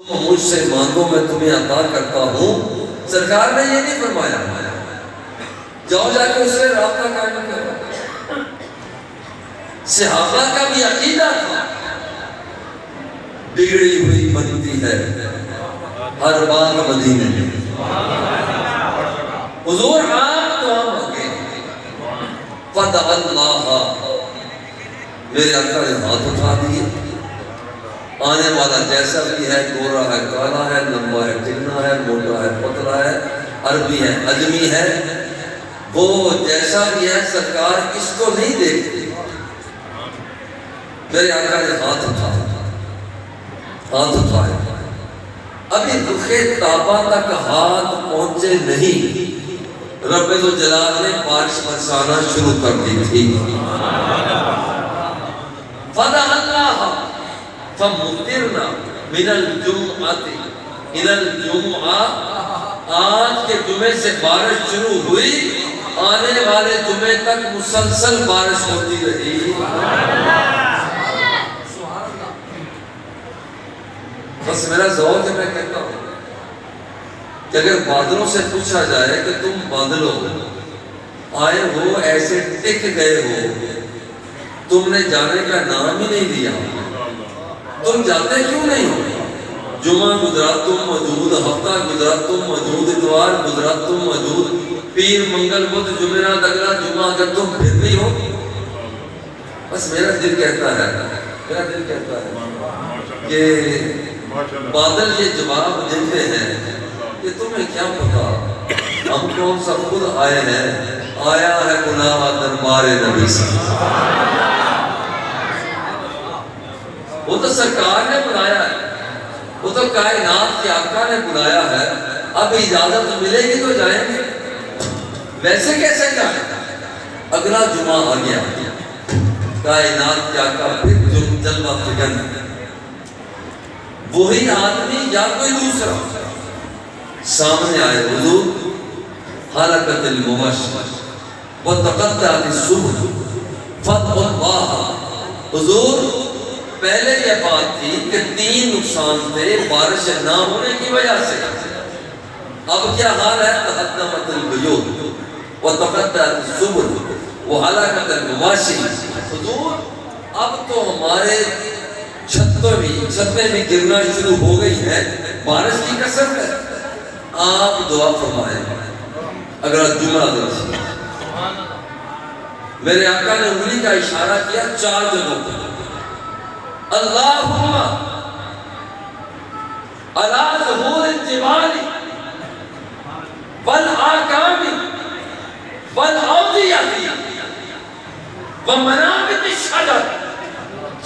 تم مجھ سے مانگو میں تمہیں عطا کرتا ہوں. سرکار نے یہ نہیں فرمایا جاؤ جا کے اس سے رابطہ قائم کرو. صحابہ کا بھی عقیدہ تھا بگڑی ہوئی بنتی ہے ہر باغ مدینے میں. حضور آپ دعا مانگے فدع اللہ. میرے آقا نے ہاتھ اٹھا دیے. آنے والا جیسا بھی ہے، گورا ہے، کالا ہے، لمبا ہے، ٹکنا ہے، موٹا ہے، پتلا ہے، عربی ہے، عجمی ہے، وہ جیسا بھی ہے سرکار اس کو نہیں دیکھتے. میرے آقا نے ہاتھ اٹھائے. ابھی رخ طابہ تک ہاتھ پہنچے نہیں، رب الجلال نے بارش برسانا شروع کر دی تھی. فدع اللہ فمطرنا من الجمعۃ الی الجمعہ. آج کے جمعے سے بارش شروع ہوئی، آنے والے جمعے تک مسلسل بارش ہوتی رہی. بس میرا ذوق ہے، میں کہتا ہوں کہ اگر بادلوں سے پوچھا جائے کہ تم بادلوں آئے ہو ایسے ٹک گئے ہو، تم نے جانے کا نام ہی نہیں دیا، تم جاتے کیوں نہیں ہو؟ جمعہ گزرا تم موجود، ہفتہ گزرا تم موجود، اتوار گزرا تم موجود، پیر منگل بدھ جمعرات اگلا جمعہ اگر تم پھر بھی ہو. بس میرا دل کہتا ہے کہ بادل یہ جواب دیتے ہیں کہ تمہیں کیا پتا ہم کون سا خود آئے ہیں، آیا ہے گناہ دربار نبی سے. وہ تو سرکار نے بلایا ہے، وہ تو کائنات کے آقا نے بلایا ہے. اب اجازت ملے گی تو جائیں گے، ویسے کیسے جائیں؟ اگلا جمعہ آ گیا، کائنات کے آقا پھر جلوہ فکن، وہی آدمی یا کوئی دوسرا سامنے آئے. حضور حلقت المبشر وتقطعت السبل فاتقوا اللہ. حضور پہلے یہ بات تھی کہ 3 نقصان تھے بارش نہ ہونے کی وجہ سے. اب کیا حال ہے؟ تہدمت البیوت وتقطعت السبل وحلقت المواشی. حضور اب تو ہمارے چھتیں بھی گرنا شروع ہو گئی ہے، بارش کی کثرت ہے. آپ دعا فرمائیں. اگر جمعہ درس میرے آقا نے انگلی کا اشارہ کیا 4 جگہوں پر. اللہم علی ظہور الجبال والآکام والأودیہ ومنابت الشجر.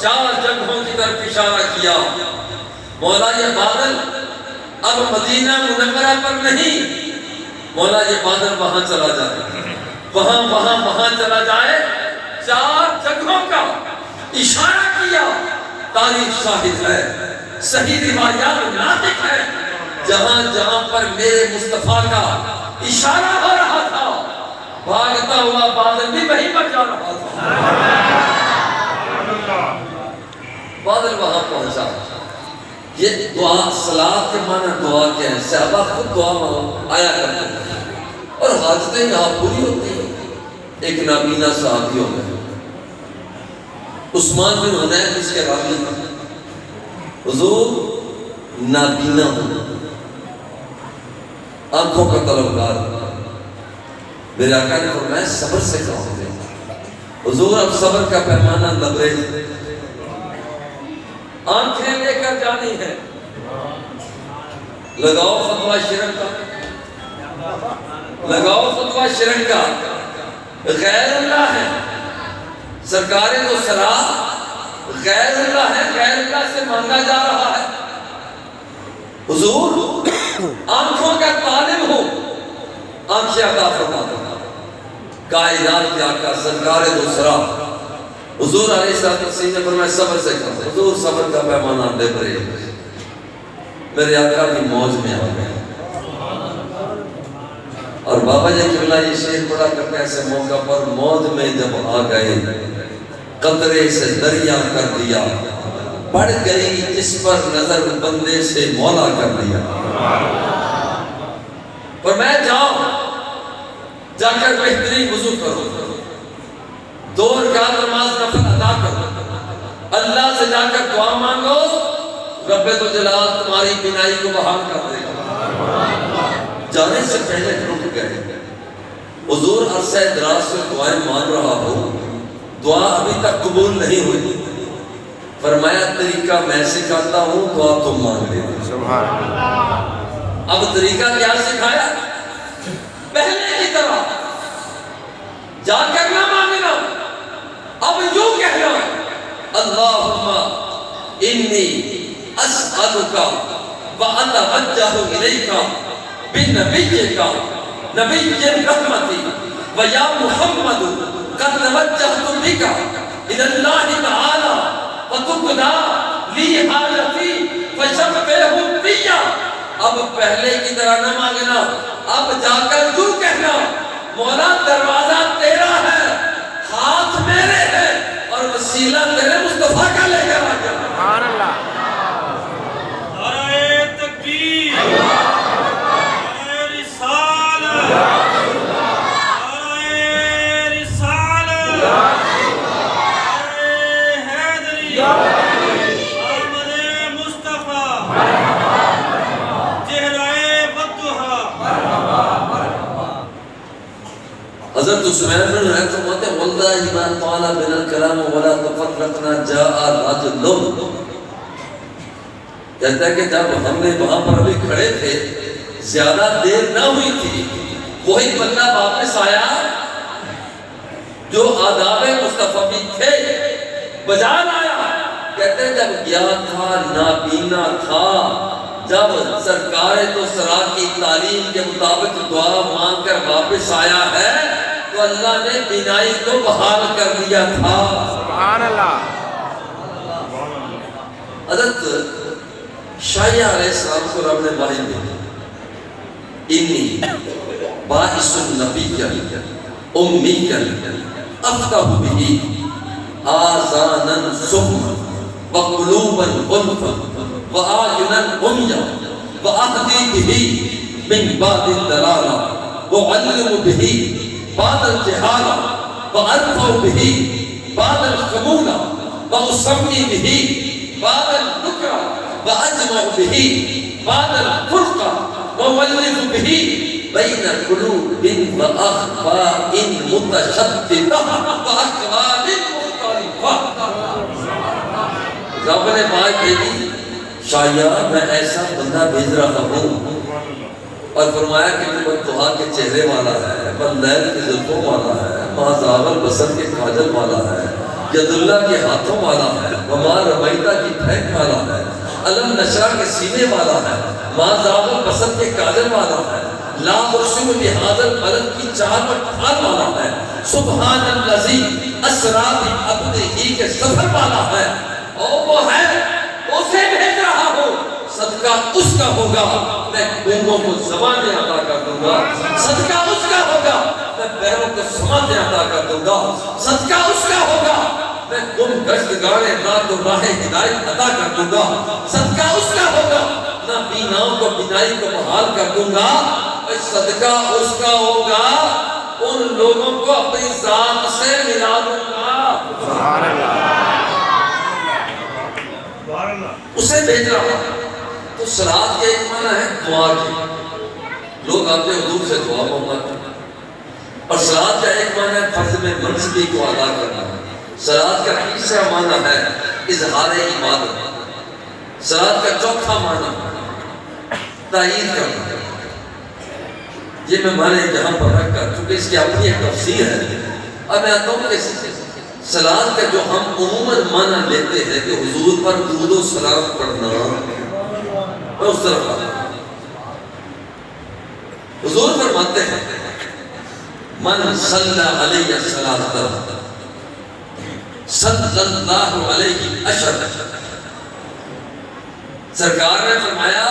4 جگہوں کی طرف اشارہ کیا. مولا یہ بادل اب مدینہ منورہ پر نہیں، مولا یہ بادل وہاں چلا جائے، وہاں چلا جائے. 4 جگہوں کا اشارہ کیا. تاریخ شاہد ہے، صحیح روایات ناطق ہے، جہاں پر میرے مصطفیٰ کا اشارہ ہو رہا تھا بھاگتا ہوا بادل بھی وہیں پر جا رہا تھا. بادل وہاں پہنچا. یہ دعا صلاۃ کے معنی دعا کیا ہے؟ صحابہ خود دعا آیا کرتے ہیں اور حاجتیں یہاں پوری ہوتی ہیں. ایک نابینا صحابیوں میں عثمان بن حنیف اس کے راوی تھے. حضور نابینا آنکھوں کا طلبگار. میرے آقا نے فرمایا صبر سے کہو گے. حضور اب صبر کا پیمانہ لبریز، آنکھیں لے کر جانی ہے. لگاؤ فتویٰ شرک کا، لگاؤ فتویٰ شرک کا. غیر اللہ ہے، سرکار تو سلام غیر اللہ ہے، غیر اللہ سے مانگا جا رہا ہے. حضور آنکھوں کا طالب ہو، آنکھیں عطا فرما دو. کائنات کے آقا سرکار دو سلام حضور علیہ السلام نے فرمایا صبر سے کرو. حضور صبر کا پیمانہ دے پڑے. میرے آقا بھی موج میں آ گئے. اور بابا جی قبلہ یہ شعر پڑھا کرتے ایسے موقع پر، موج میں جب آ گئے قطرے سے دریا کر دیا بڑھ گئی جس پر نظر بندے سے مولا کر دیا. اور میں جاؤ جا کر بہترین وضو کرو, 2 رکعت نماز نفل ادا کرو, اللہ سے جا کر دعا مانگو, رب تو جلال تمہاری بینائی کو بحال کر دے گا. جانے سے پہلے رک گئے. حضور عرصہ دراز سے دعائیں مان رہا ہو, دعا ابھی تک قبول نہیں ہوئی. فرمایا طریقہ میں سکھاتا ہوں, دعا تم مانگ لینا. سبحان اللہ. اب طریقہ کیا سکھایا؟ پہلے کی طرح جا کر نہ مانگنا, اب یوں کہنا اللہم انی اسألکا واتوجہ الیکا بنبیکا نبی الرحمتی ویا محمد قد توجہت بکا الی اللہ تعالی وتقضی لی حاجتی فشفعہ فیا. اب پہلے کی طرح نہ مانگنا, اب جا کر یوں کہنا مولا دروازہ تیرا ہے, ہاتھ میرے ہے, اور وسیلہ تیرے مصطفیٰ کا لے کر آ گیا. سبحان اللہ. نعرہ تکبیر, نعرہ رسالہ, نعرہ رسالہ, نعرہ حیدری, آمد مصطفیٰ, چہرہ ودھا. حضرت عثمان بن حنیفہ فرماتے ہیں واللہ ما طال بنا الکلام ولا تفرقنا جاء رجل. کہتا ہے کہ جب ہم نے وہاں پر ابھی کھڑے تھے, زیادہ دیر نہ ہوئی تھی, وہی بندہ واپس آیا جو آداب مصطفیٰ بھی تھے, بجان آیا. کہتے ہیں جب گیا تھا نابینا تھا, جب سرکار تو سرا کی تعلیم کے مطابق دعا مانگ کر واپس آیا ہے تو اللہ نے بینائی کو بحال کر دیا تھا. سبحان اللہ. حضرت شاہیہ علیہ السلام کو رب نے وحی دی, انی باعث النبی امی افتح بہی آذانا سما وقلوبا غلفا وآینا عمیا وآہدی بہی من بعد الدلالہ وعلم بہی بعد الجہالہ وارفع بہی بعد الخمولہ واسمی بہی بعد النکرہ وأجمع به بعد الفرقة وولف به بين قلوب وأخباء متشتتة وأقوال مختلفة. رب نے بات کہی شاہیہ میں ایسا بندہ بھیج رہا ہوں, اور فرمایا کہ وہ بطحا کے چہرے والا ہے, بندیل کے زلفوں والا ہے, مازاول بسر کے کاجل والا ہے, ید اللہ کے ہاتھوں والا ہے, وما رمیتہ کی پھینک والا ہے, علم نشرہ کے سینے والا ہے, مازاول بسر کے کاجل والا ہے, لا مرسم بحاضر بلد کی چار پر ٹھار والا ہے, سبحان اللذی اسرا بعبدہ کے سفر والا ہے. اور وہ ہے, اسے بھیج رہا ہوں, صدقہ اس کا ہوگا میں گونگوں کو زبانیں عطا کر دوں گا, صدقہ اس کا ہوگا میں بہروں کو سماعتیں عطا کر دوں گا, صدقہ اس کا ہوگا میں گم گشتگاریں رات و راہ ہدایت عطا کر دوں گا, صدقہ اس کا ہوگا نہ بیناؤں کو بینائی کو بحال کر دوں گا, صدقہ اس کا ہوگا ان لوگوں کو اپنی ذات سے ملا دوں گا. سبحان اللہ. اسے بھیج رہا ہوں. تو صلات کے ایک معنی ہے دعا کی, لوگ آتے حضور سے دعا مانگتے ہیں, اور صلات کا ایک معنی ہے فرض میں منصبی کو ادا کرنا. صلات کا تیسرا معنی ہے اظہار عبادت. صلات کا چوتھا معنی تائید کرنا. یہ میں معنی جہاں پر رکھ کر, چونکہ اس کی اپنی ایک تفسیر ہے, اب میں آتا ہوں کہ صلات کا جو ہم عموماً معنی لیتے ہیں کہ حضور پر درود و سلام پڑھنا, میں اس طرف آتا ہوں. حضور فرماتے ہیں من صلی علیہ الصلاۃ صلی اللہ علیہ اشر. سرکار نے فرمایا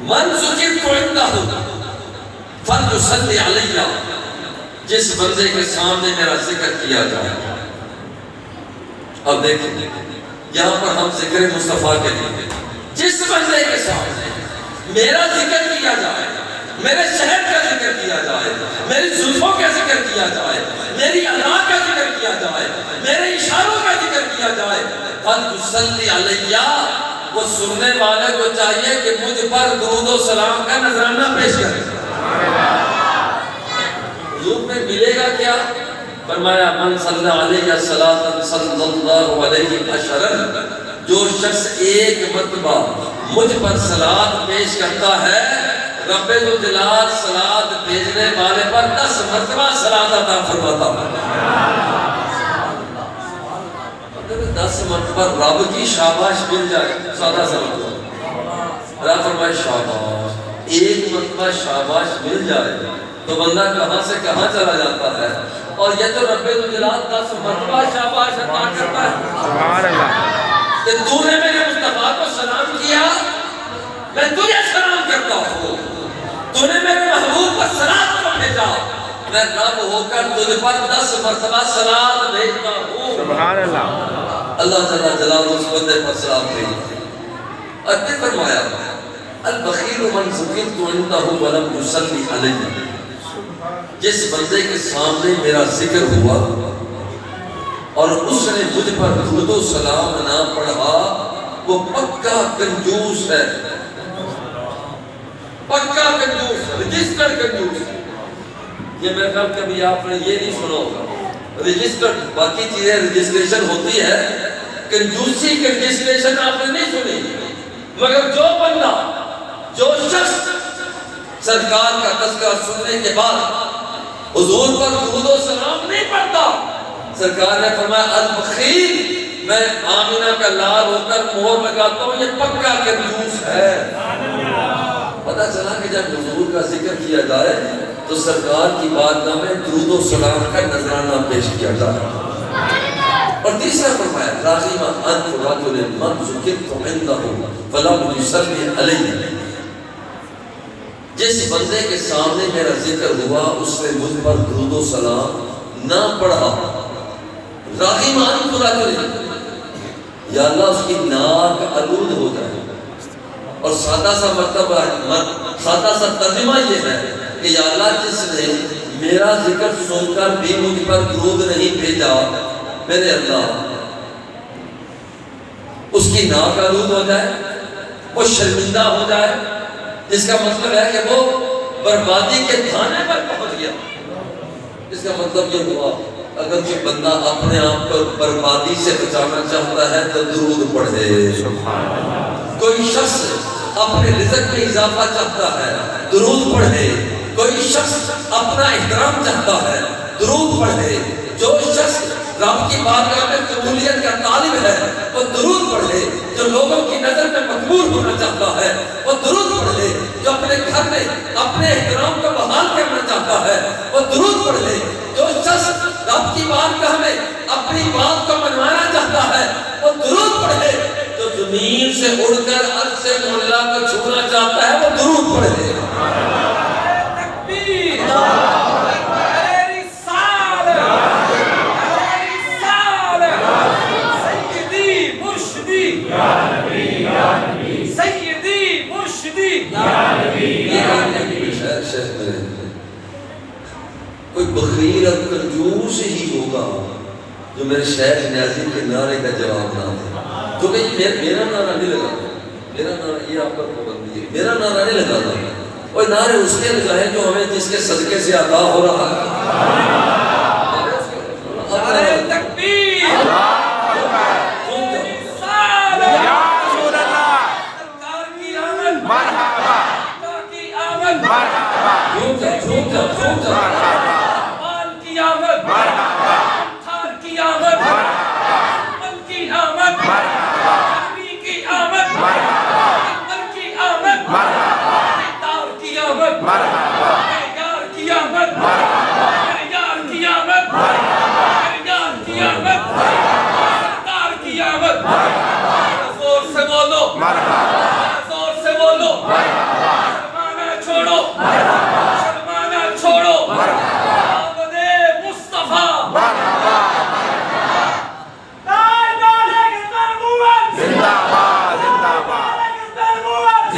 من ذکرت عندہ فلیصلی علیہ, جس بندے کے سامنے میرا ذکر کیا جائے اب دیکھیں یہاں پر ہم ذکر مصطفیٰ کے لیے جس بندے کے سامنے میرا ذکر کیا جائے، میرے شہر کا ذکر کیا جائے، میری زلفوں کا ذکر کیا جائے، میری ادا کا ذکر کیا جائے، میرے اشاروں کا ذکر کیا جائے، فَلْتُصَلِّ عَلَيَّ، وہ سننے والے کو چاہیے کہ مجھ پر درود و سلام کا نذرانہ پیش کرے۔ حضور میں ملے گا کیا؟ فرمایا من صلی علیہ الصلاۃ صلی اللہ علیہ وسلم، جو شخص ایک مرتبہ مجھ پر صلاۃ پیش کرتا ہے، رب ذوالجلال صلاۃ بھیجنے والے پر 10 مرتبہ صلاۃ عطا فرماتا ہے۔ 10 مرتبہ رب کی شاباش مل جائے، سادہ سا مطلب رب فرمائے شاباش، ایک مرتبہ شاباش مل جائے تو بندہ کہاں سے کہاں چلا جاتا ہے، اور یہ تو رب ذوالجلال 10 مرتبہ شاباش عطا کرتا ہے۔ سبحان اللہ، کہ تو نے میرے مصطفیٰ کو سلام کیا، میں تجھے سلام کرتا ہوں، تو نے میرے محبوب پر صلاۃ کو بھیجا، میں رب ہو کر تجھ پر 10 مرتبہ صلاۃ بھیجتا ہوں۔ سبحان اللہ، اللہ تعالیٰ جلالہ اس بندے پر سلام بھیجتا ہے۔ اور پھر فرمایا البخیل من ذکرت عنده ولم يصلی علیہ، جس بندے کے سامنے میرا ذکر ہوا اور اس نے مجھ پر درود و سلام نہ پڑھا، وہ پکا کنجوس ہے، پکا کنجوس، رجسٹر کنجوس۔ یہ میرے خیال کبھی آپ نے یہ نہیں سنا ہوگا، رجسٹر، باقی چیزیں رجسٹریشن ہوتی ہے، کنجوسی کی رجسٹریشن آپ نے نہیں سنی، مگر جو بندہ، جو شخص سرکار کا تذکرہ سننے کے بعد حضور پر درود و سلام نہیں پڑھتا، سرکار نے فرمایا البخیل، میں آمینہ کا لال ہو کر مہر لگاتا ہوں، یہ پکا کنجوس ہے۔ پتہ چلا کہ جب حضور کا ذکر کیا جائے تو سرکار کی بارگاہ میں درود و سلام کا نذرانہ پیش کیا جائے۔ اور تیسرا فرمایا راغب انف رجل من ذکرت عنده فلم يصلی علیہ، جس بندے کے سامنے میرا ذکر ہوا اس نے مجھ پر درود و سلام نہ پڑھا، راغب انف رجل، یا اللہ اس کی ناک آلود ہو جائے۔ اور سادہ سا مرتبہ، سادہ سا ترجمہ یہ ہے کہ یا اللہ جس نے میرا ذکر سن کر بھی مجھ پر درود نہیں بھیجا، میرے اللہ اس کی ناک آلود ہو جائے، وہ شرمندہ ہو جائے، اس کا مطلب ہے کہ وہ بربادی کے دھانے پر پہنچ گیا۔ اس کا مطلب یہ ہوا اگر کوئی بندہ اپنے آپ کو بربادی سے بچانا چاہتا ہے تو درود پڑھے۔ کوئی شخص اپنے رزق میں اضافہ چاہتا ہے، درود پڑھے۔ کوئی شخص اپنا احترام چاہتا ہے، درود پڑھے۔ جو شخص رب کی بارگاہ میں قبولیت کا طالب ہے وہ درود پڑھے۔ جو لوگوں کی نظر میں مقبول ہونا چاہتا ہے وہ درود پڑھے۔ جو اپنے گھر میں اپنے احترام کو بحال کرنا چاہتا ہے وہ درود پڑھے۔ جو شخص رب کی بارگاہ میں اپنی بات کو منوانا چاہتا ہے وہ درود پڑھے۔ جو زمین سے اڑ کر عرش سے مولا کو چھونا چاہتا ہے وہ درود پڑھے۔ کوئی بخیل اور کنجوس ہی ہوگا جو میرے شیخ نیازی کے نعرے کا جواب نہ دے، کیونکہ یہ میرا نعرہ نہیں لگا، میرا نعرہ یہ آپ کا پابندی ہے، میرا نعرہ نہیں لگا، اور نعرے اس کے لگائے جو ہمیں جس کے صدقے سے عطا ہو رہا ہے۔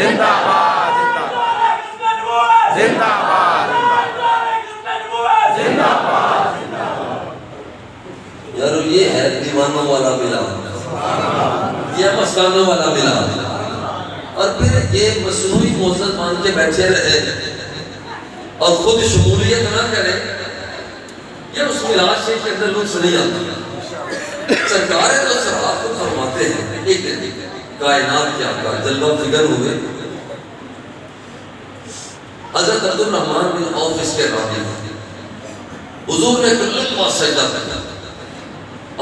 زندہ باد زندہ باد زندہ باد یارو یہ ہے دیوانوں والا ملاد، یہ مستانوں والا ملاد، اور پھر یہ مصنوعی موزت مان کے بیٹھے رہے اور خود شمولیت نہ کرے، یہ اس ملاد شیخ کے اندر لطف نہیں آتا۔ سرکار تو صحابہ کو فرماتے ہیں ایک دن کائنات کے آقا جلوہ فکر ہوئے، حضرت عبد الرحمن بن عوف اس کے راوی حضور نے ایک لمبا سجدہ کیا۔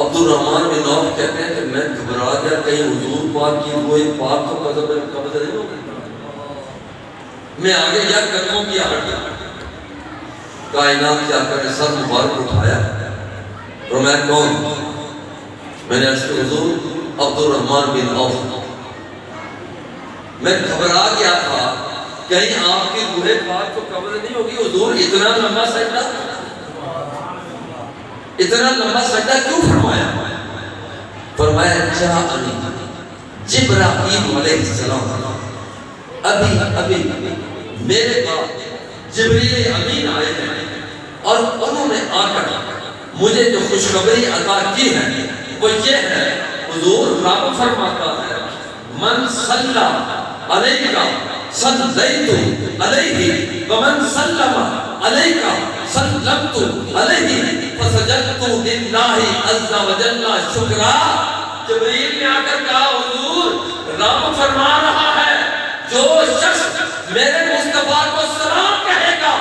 عبد الرحمن بن عوف کہتے ہیں کہ میں گھبرا گیا کہیں حضور پاک کی روح پاک کو قبضہ نہیں ہوگی، میں آگے یا قدموں کی آہٹ گیا۔ کائنات کے آقا نے سر مبارک اٹھایا اور میں کون؟ میں نے عرض کیا حضور عبد الرحمن بن عوف، میں گھبرا گیا تھا کہیں آپ کی روح پاک کو قبض نہیں ہوگی۔ حضور اتنا لمبا سجدہ، اتنا لمبا سجدہ کیوں فرمایا؟ فرمایا جاءنی جبرائیل علیہ السلام، ابھی میرے پاس جبریل امین آئے ہیں اور انہوں نے آ کر مجھے جو خوشخبری عطا کی ہے وہ یہ ہے حضور رب فرماتا ہے من صلی علیہ صلیت علیہ ومن سلم علیہ سلمت علیہ فسجدت للہ عز وجل شکرا۔ جبریل نے آ کر کہا حضور رب فرما رہا ہے جو شخص میرے مصطفیٰ کو سلام کہے گا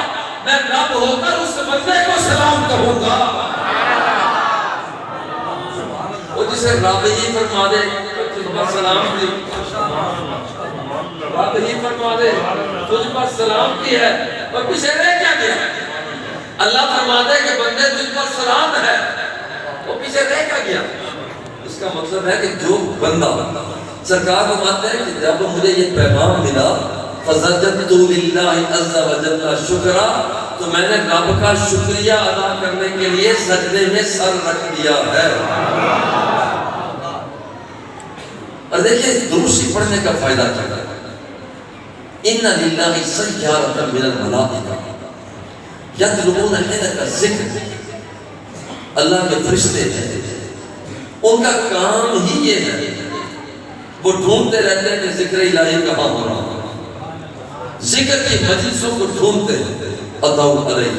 میں رب ہو کر اس بندے کو سلام کہوں گا۔ وہ جسے رب ہی فرما دے تجھ پر سلام کی، رب ہی فرما دے تجھ پر سلام کی ہے، اور پیچھے رہ کیا گیا؟ اللہ فرما دے کہ بندے تجھ پر سلام ہے، وہ پیچھے رہ کیا گیا؟ اس کا مطلب ہے کہ جو بندہ سرکار فرماتے ہیں کہ جب مجھے یہ پیغام ملا فَسَجَدْتُ لِلَّهِ عَزَّ وَجَلَّ شُكْرًا، تو میں نے رب کا شکریہ ادا کرنے کے لیے سجدے میں سر رکھ دیا ہے۔ اور دیکھیں درود پڑھنے کا فائدہ کیا ہے؟ إِنَّ لِلَّهِ سَيَّارَةً مِنَ الْمَلَائِكَةِ يَطْلُبُونَ حِلَكَ الذِّكْرِ، اللہ کے فرشتے ہیں، ان کا کام ہی یہ ہے، وہ ڈھونڈتے رہتے ہیں کہ ذکر الہی کہاں ہو رہا ہے، ذکر کی مجلسوں کو ڈھونڈتے ہیں، اتوا علیہ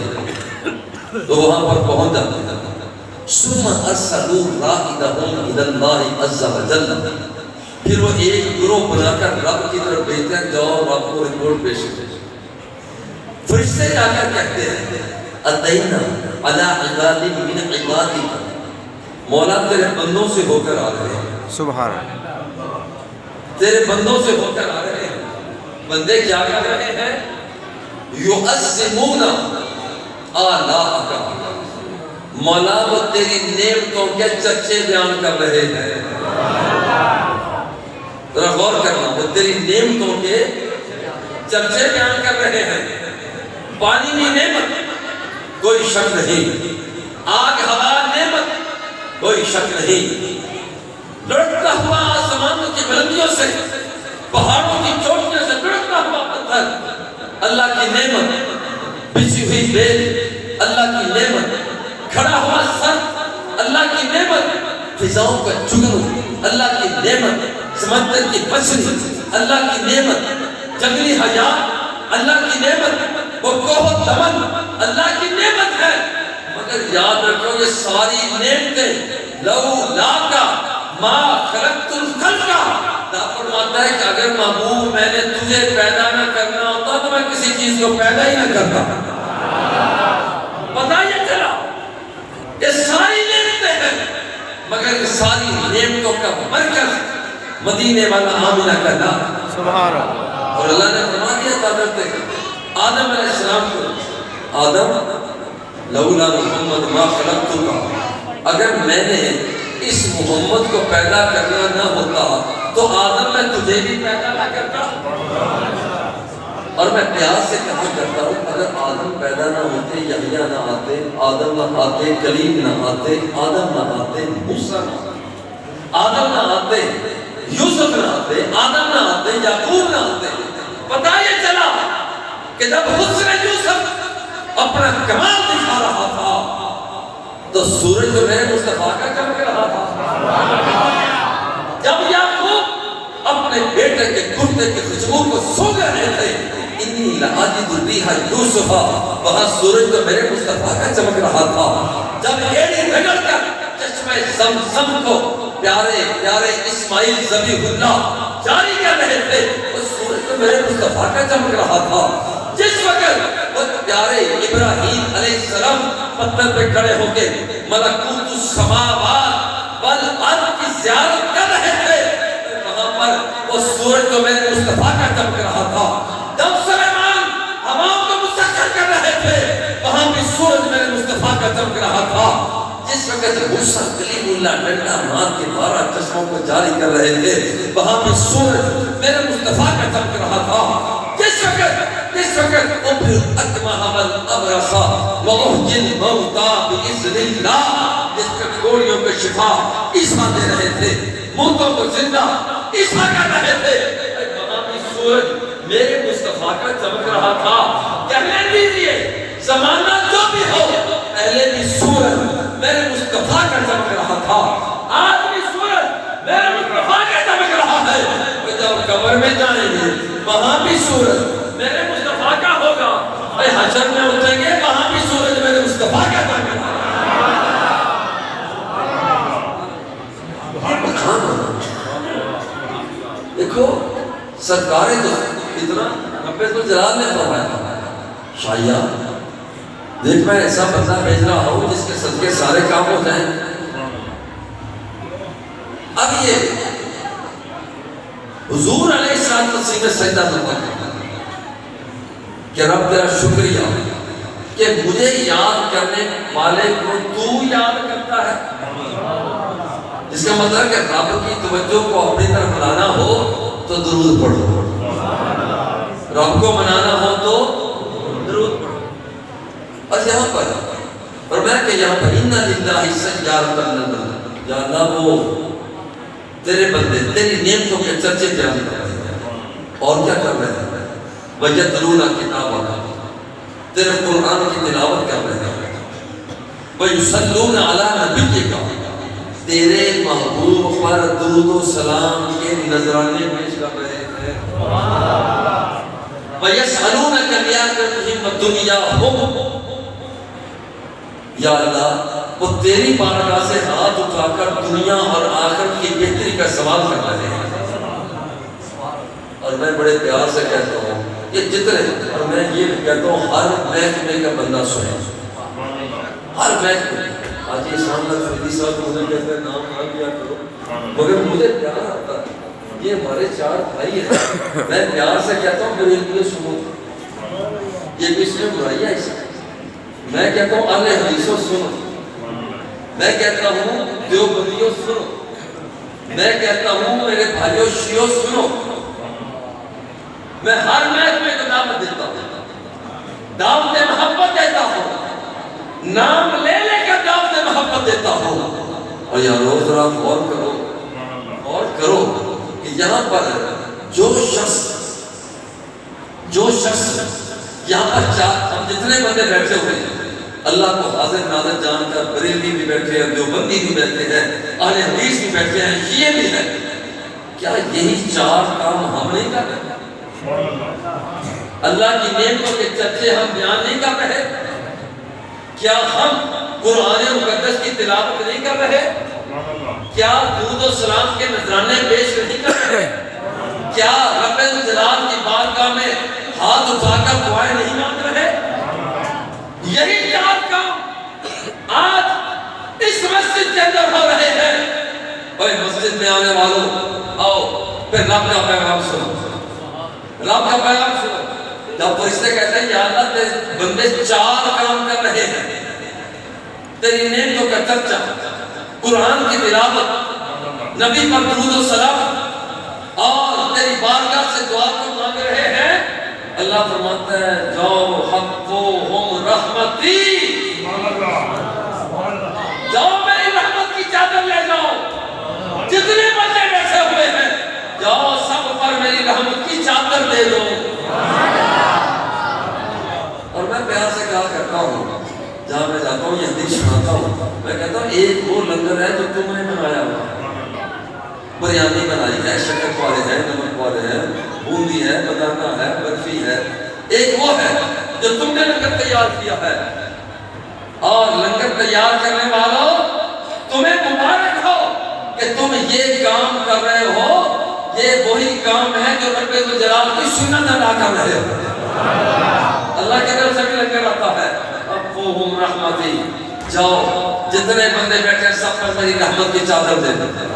تو وہاں پر پہنچ جاتے ہیں۔ ثم ارسلوا راغبهم الى الله عز وجل، پھر وہ ایک گروہ بنا کر رب کی طرف بھیجتے ہیں جاؤ رب کو رپورٹ پیش کرو۔ فرشتے جا کر کہتے ہیں اتینا علی عباد من عبادک، مولا تیرے بندوں سے ہو کر آ رہے ہیں، سبحان اللہ، تیرے بندوں سے ہو کر آ رہے ہیں۔ بندے کیا کر رہے ہیں؟ یعظمون آلاءک، مولا وہ تیری نعمتوں کے چرچے بیان کر رہے ہیں۔ ذرا غور کرنا، وہ تیری نعمتوں کے چرچے بیان کر رہے ہیں۔ پانی کی نعمت کوئی شک نہیں، آگ ہوا نعمت کوئی شک نہیں، لڑکتا ہوا آسمانوں کی بلندیوں سے، پہاڑوں کی چوٹیوں سے لڑکتا ہوا پتھر اللہ کی نعمت، بچھی ہوئی بیل اللہ کی نعمت، کھڑا ہوا سر اللہ کی نعمت، فضاؤں کا چگن اللہ کی نعمت، سمندر کی مچھلی اللہ کی نعمت، جنگلی حیات اللہ کی نعمت، وہ کوہ دمن اللہ کی نعمت ہے۔ مگر یاد رکھو یہ ساری نعمتیں لولا کا ما خلقت الخلق، فرماتا ہے کہ اگر محبوب میں نے تجھے پیدا نہ کرنا ہوتا تو میں کسی چیز کو پیدا ہی نہ کرتا۔ پتہ یہ چلا یہ ساری نعمتیں ہیں، مگر یہ ساری نعمتوں کا مرکز مدینے والا آمنہ کا نام، سبحان اللہ۔ اور اللہ نے فرما دیا تھا آدم علیہ السلام کو، آدم لولا محمد ما خلقتک، اگر میں نے اس محمد کو پیدا کرنا نہ ہوتا تو آدم میں تجھے بھی پیدا نہ کرتا۔ اور میں پیاس سے کہا کرتا ہوں اگر آدم پیدا نہ ہوتے، یحییٰ نہ آتے، آدم نہ آتے، کلیم نہ آتے، آدم نہ آتے، موسیٰ نہ آتے، آدم نہ آتے، یوسف نہ آتے، آدم نہ آتے، یعقوب نہ آتے، کہ جب حسن یوسف اپنا کمال دکھا رہا تھا تو سورج تو میرے مصطفیٰ کا چمک رہا تھا. جب یعقوب اپنے بیٹے کے کرتے کی خوشبو کو سونگ رہے تھے انی لعاجد الریح یوسف وہاں سورج تو میرے مصطفیٰ کا چمک رہا تھا. جب ایڑی رگڑ کر چشمہ زمزم کو پیارے پیارے اسماعیل ذبیح اللہ جاری کر رہے تھے اس سورج تو میرے مصطفیٰ کا چمک رہا تھا. جس وقت وہ پیارے ابراہیم علیہ السلام پتھر پہ کھڑے ہو کے ملکوت السماوات والارض کی زیارت کر رہے تھے وہاں پر وہ سورج تو میرے مصطفیٰ کا چمک رہا تھا. جب سلیمان ہواؤں کو مسخر کر رہے تھے وہاں بھی سورج میرے مصطفیٰ کا چمک رہا تھا. جس وقت موسیٰ کلیم اللہ ڈنڈا مار کے 12 چشموں کو جاری کر رہے تھے وہاں بھی سورج میرے مصطفیٰ کا چمک رہا تھا. جس وقت ابر اکمہ والابرصہ وأحیی الموتیٰ بإذن اللہ جس کے کوڑیوں کو شفا عیسیٰ دے رہے تھے موتوں کو زندہ عیسیٰ کر رہے تھے وہاں بھی سورج میرے مصطفیٰ کا چمک رہا تھا. کہنے دیجئے زمانہ جو بھی ہو پہلے بھی سورج میرے مصطفیٰ کا چمک رہا تھا. آج بھی سورج میرے مصطفیٰ کا چمک رہا ہے. جب قبر میں جائیں گے وہاں بھی سورج میرے مصطفیٰ کا ہوگا. حشر میں اٹھیں گے وہاں بھی سورج میرے مصطفیٰ کا چمک رہا ہے. دیکھو سرکار تو اتنا رب الجلال نے فرمایا شاہیہ دیکھ میں ایسا بندہ بھیج رہا ہوں جس کے صدقے سارے کام ہو جائیں. اب یہ حضور علیہ السلام میں سجدہ کرتا ہے کہ رب تیرا شکریہ کہ مجھے یاد کرنے والے کو تو یاد کرتا ہے. اس کا مطلب کہ رب کی توجہ کو اپنی طرف لانا ہو تو درود پڑھو, رب کو منانا ہو تو درود پڑھو. اور یہاں پر فرمایا کہ یہاں پر اِنَّ لِلَّهِ سَجَّارَةً لَنَا یا اللہ وہ تیرے بندے تیری نعمتوں کے چرچے بیان کر رہے ہیں. اور کیا کر رہے ہیں؟ وَيَتْلُونَ كِتَابَكَ تیرے قرآن کی تلاوت کر رہے ہیں. وَيُصَلُّونَ عَلَىٰ نَبِيِّكَ تیرے محبوب پر درود و سلام کے نذرانے پیش کر رہے ہیں. وَيَسْأَلُونَكَ لِيَأْتِيَهِمْ الدُّنْيَا یا اللہ وہ تیری بارگاہ سے ہاتھ اٹھا کر دنیا اور آخرت کی بہتری کا سوال کر رہے ہیں. اور میں بڑے پیار سے کہتا ہوں یہ جتنے اور میں یہ کہتا ہوں ہر محکمے کا بندہ سنے, ہر محکمے. آج یہ سامنا فریدی صاحب مجھے کہتے ہیں نام نہ لیا کرو مگر مجھے پیار آتا ہے. یہ ہمارے 4 بھائی ہیں, میں پیار سے کہتا ہوں میرے لیے سنو. یہ بھی اس میں برائی ہے ایسا. میں کہتا ہوں اہل حدیثوں سنو, میں کہتا ہوں دیوبندیوں سنو, میں کہتا ہوں میرے بھائیوں شیعوں سنو. میں ہر محکمے کو دعوت دیتا ہوں, دعوت محبت دیتا ہوں, نام لے لے کر دعوت محبت دیتا ہوں. اور یہاں روز ذرا غور کرو کہ یہاں پر جو شخص یہاں پر ہم جتنے بندے بیٹھے ہوئے ہیں اللہ کو حاضر ناظر جان کر بریلوی بھی بیٹھے ہیں, دیوبندی بھی بیٹھے ہیں, اہل حدیث بھی بیٹھے ہیں, شیعہ بھی ہیں. کیا یہی 4 کام ہم نہیں کر رہے؟ اللہ کی نعمتوں کے چرچے ہم بیان نہیں کر رہے؟ کیا ہم قرآن مقدس کی تلاوت نہیں کر رہے؟ کیا درود و سلام کے نذرانے پیش نہیں کر رہے؟ کیا رب الجلال کی بارگاہ میں ہاتھ اٹھا کر دعائیں نہیں مانگ رہے؟ یہی 4 کام آج اس مسجد کے اندر ہو رہے ہیں. اوہ مسجد میں آنے والوں آؤ پھر رب کا پیغام سنو, رب کا پیغام سنو. جب فرشتے کہتے ہیں یا اللہ تیرے بندے 4 کام کر رہے ہیں, تیری نعمتوں کا چرچا, قرآن کی تلاوت, نبی پر درود و سلام اور تیری بارگاہ سے دعا کو مانگ رہے ہیں, اللہ فرماتا ہے جاؤ حقوہم رحمتی, جاؤ میری رحمت کی چادر لے جاؤ. جتنے بندے بیٹھے ہوئے ہیں جاؤ سب پر میری رحمت کی چادر دے دو. جہاں میں جاتا ہوں یہ حدیث سناتا ہوں، میں کہتا ہوں ایک وہ لنگر ہے جو تم نے بنایا ہوا، بریانی بنائی ہے، شکر والے ہیں، نمک والے ہیں، بوندی ہے، بنانا ہے، برفی ہے، ایک وہ ہے جو تم نے لنگر تیار کیا ہے، اور لنگر تیار کرنے والوں تمہیں مبارک ہو کہ تم یہ کام کر رہے ہو، یہ وہی کام ہے جو رب الجلال کی سنت ادا کر رہے ہو۔ اللہ کی طرف سے بھی لنگر آتا ہے، افوہم رحمتی، جاؤ جتنے بندے بیٹھے سب پر میری رحمت کی چادر دے دیتے ہیں۔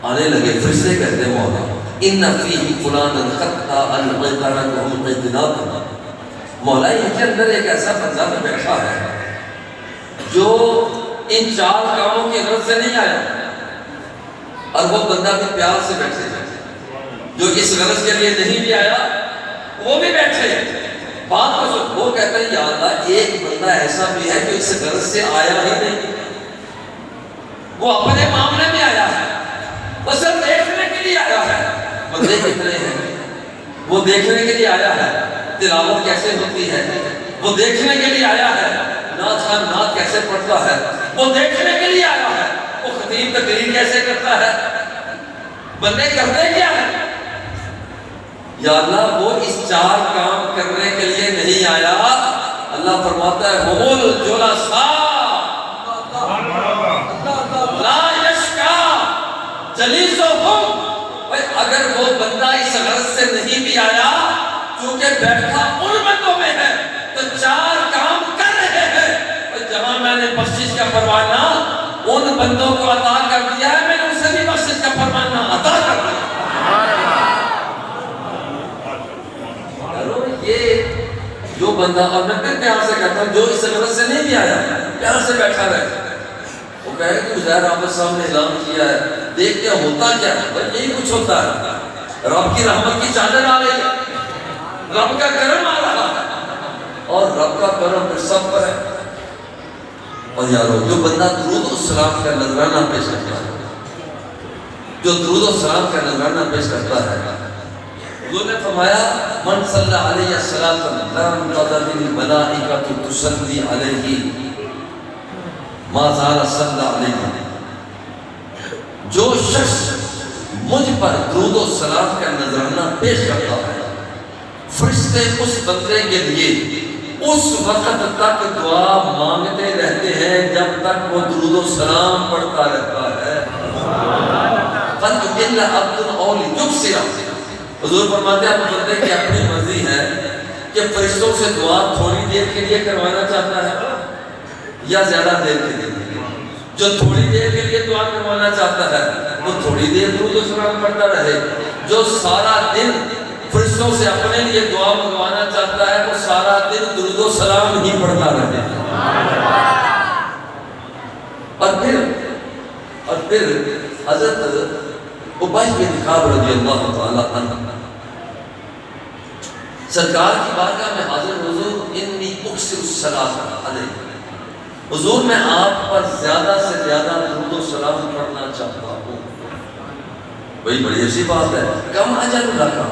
آنے لگے فرشتے کہتے مولا ان فی فلان خطا القیتنکہم قیتناکم، مولا ان کے اندر ایک ایسا بندہ بیٹھا ہے جو ان 4 کاموں کی غرض سے نہیں آیا، اور وہ بندہ بھی پیار سے بیٹھے جو اس غرض کے لیے نہیں بھی آیا وہ بھی بیٹھے۔ بات کو سن، وہ کہتا ہے یا اللہ ایک بندہ ایسا بھی ہے جو اس غرض سے آیا ہی نہیں، وہ اپنے معاملے میں آیا ہے، وہ صرف دیکھنے کے لیے آیا ہے۔ بندے کتنے ہیں؟ وہ دیکھنے کے لیے آیا ہے تلاوت کیسے ہوتی ہے، وہ دیکھنے کے لیے آیا ہے نعت خان نعت کیسے پڑھتا ہے، وہ دیکھنے کے لیے آیا ہے وہ خطیب تقریر کیسے کرتا ہے، بندے کرتے کیا ہے؟ یا اللہ وہ اس 4 کام کرنے کے لیے نہیں آیا۔ اللہ فرماتا ہے ہم الجلساء لا یشکا جلیسہم، اگر وہ بندہ اس غرض سے نہیں بھی آیا کیونکہ بیٹھا ان بندوں میں ہے تو 4 کام کر رہے ہیں، اور جہاں میں نے بخشش کا پروانہ ان بندوں کو عطا کر دیا ہے، میں نے اسے بھی بخشش کا پروانہ عطا کر دیا۔ یہ جو بندہ، اور میں پھر پیار سے کہتا ہوں جو اس غرض سے نہیں بھی آیا پیار سے بیٹھا رہے، وہ کہے کہ ظاہر آپ صاحب نے اعلان کیا ہے، دیکھ کے ہوتا کیا ہے؟ بھائی یہی کچھ ہوتا ہے، رب کی رحمت کی چادر آ رہی ہے، رب کا کرم آ رہا ہے، اور رب کا کرم پھر سب پر ہے۔ اور یارو جو بندہ درود و سلام کا نذرانہ پیش کرتا ہے، جو درود و سلام کا نذرانہ پیش کرتا ہے، حضور نے فرمایا من صلی علیہ الصلاۃ لم تزل الملائکۃ تصلی علیہ ما زال صلی علیہ، جو شخص مجھ پر درود و سلام کا نذرانہ پیش کرتا ہے فرشتے اس بندے کے لیے اس وقت تک دعا مانگتے رہتے ہیں جب تک وہ درود و سلام پڑھتا رہتا ہے۔ فَلْيُقِلَّ عَبْدٌ أَوْ لِيُكْسِرَ، حضور فرماتے ہیں بندے کی اپنی مرضی ہے کہ فرشتوں سے دعا تھوڑی دیر کے لیے کروانا چاہتا ہے یا زیادہ دیر کے لیے۔ جو تھوڑی دیر کے لیے دعا کروانا چاہتا ہے وہ تھوڑی دیر درود و سلام پڑھتا رہے، جو سارا دن فرشتوں سے اپنے لیے دعا منگوانا چاہتا ہے وہ سارا دن درود و سلام ہی پڑھتا رہے۔ اور پھر حضرت ابی بن کعب رضی اللہ تعالی عنہ سرکار کی بارگاہ میں حاضر، حضور انی اکثر الصلاۃ علیہ، حضور میں آپ پر زیادہ سے زیادہ درود و سلام پڑھنا چاہتا ہوں۔ بھئی بڑی اچھی بات ہے، کم اجر لگا،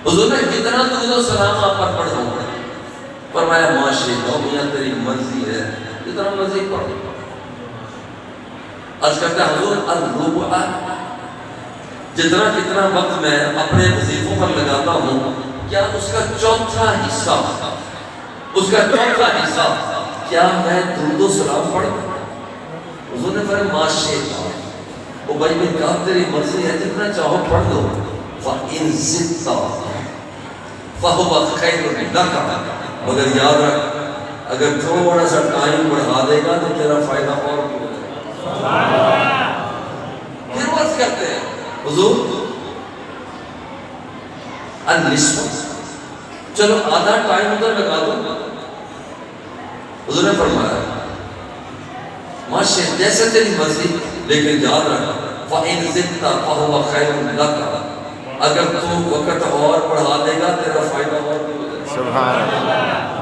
حضور نے کتنا درود و سلام آپ پر پڑھوں؟ فرمایا ماشی میاں تیری مرضی ہے، جتنا مرضی پڑھو۔ عرض کرتا ہے حضور الربع، جتنا وقت میں اپنے وظیفوں پر لگاتا ہوں کیا اس کا چوتھا حصہ کیا میں درود و سلام پڑھوں؟ حضور نے فرمایا ماشی ابی بن کعب تیری مرضی ہے، جتنا چاہو پڑھ دو، فَإِن زِدْتَ فَهُوَ خَيْرٌ لَكَ، مگر یاد رکھ اگر تھوڑا سا ٹائم بڑھا دے گا تو تیرا فائدہ اور ہوگا۔ پھر عرض کرتے ہیں حضور النصف، چلو آدھا ٹائم ادھر لگا دو۔ حضور نے فرمایا ماشاء جیسے تیری مرضی، لیکن یاد رکھ فَإِن زِدْتَ فَهُوَ خَيْرٌ لَكَ، اگر تو وقت اور بڑھا دے گا تیرا فائدہ اور بھی ہوگا۔ سبحان اللہ۔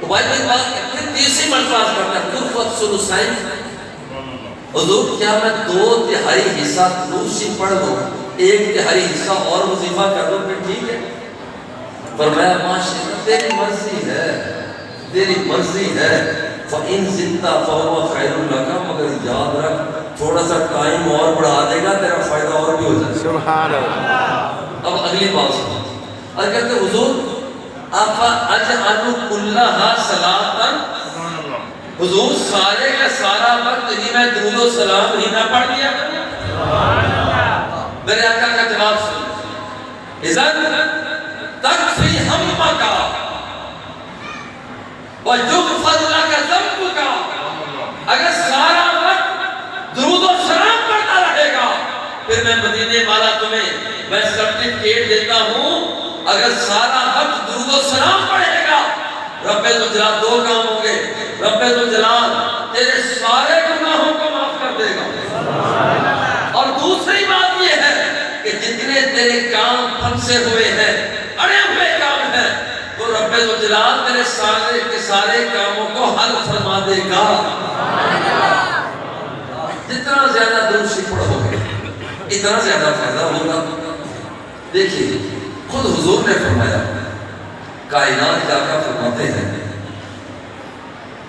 تو بھائی میں بات پھر تیسری مرتبہ کرتا ہے ترفت ثلثین، حضور کیا میں 2/3 حصہ دوسری پڑھ دوں، 1/3 حصہ اور وظیفہ کر دوں، پھر ٹھیک ہے؟ فرمایا ماشاء تیری مرضی ہے، تیری مرضی ہے، فَإِن زِدْتَ فَهُوَ خَيْرٌ لَكَ، مگر یاد رکھ تھوڑا سا ٹائم اور بڑھا دے گا تیرا فائدہ اور بھی ہو جائے گا۔ سبحان اللہ۔ اب اگلی بات سنو، اور کہتے ہیں حضور آفا اجعلُ کُلَّہا صَلَاةً، حضور سارے کا سارا وقت ہی میں درود و سلام ہی نہ پڑھ لیا کروں؟ میرے آقا کا جواب سن، اذن تکفی ہمک وَيُغْفَرْ لَكَ ذَنبُكَ، اگر سارا وقت درود و سلام پڑھتا رہے گا پھر میں مدینے والا تمہیں میں سرٹیفکیٹ دیتا ہوں، اگر سارا وقت درود و سلام پڑھے گا رب ذوالجلال دو کام ہوں گے، رب ذوالجلال تیرے سارے گناہوں کو معاف کر دے گا، اور دوسری بات یہ ہے کہ جتنے تیرے کام پھنسے ہوئے ہیں، اڑے ہوئے کام ہیں، وہ رب ذوالجلال تیرے سارے کے سارے کاموں کو حل فرما دے گا۔ جتنا زیادہ درود شریف پڑھو گے اتنا زیادہ فائدہ ہوگا۔ دیکھیے خود حضور نے فرمایا، کائنات جا کر فرماتے ہیں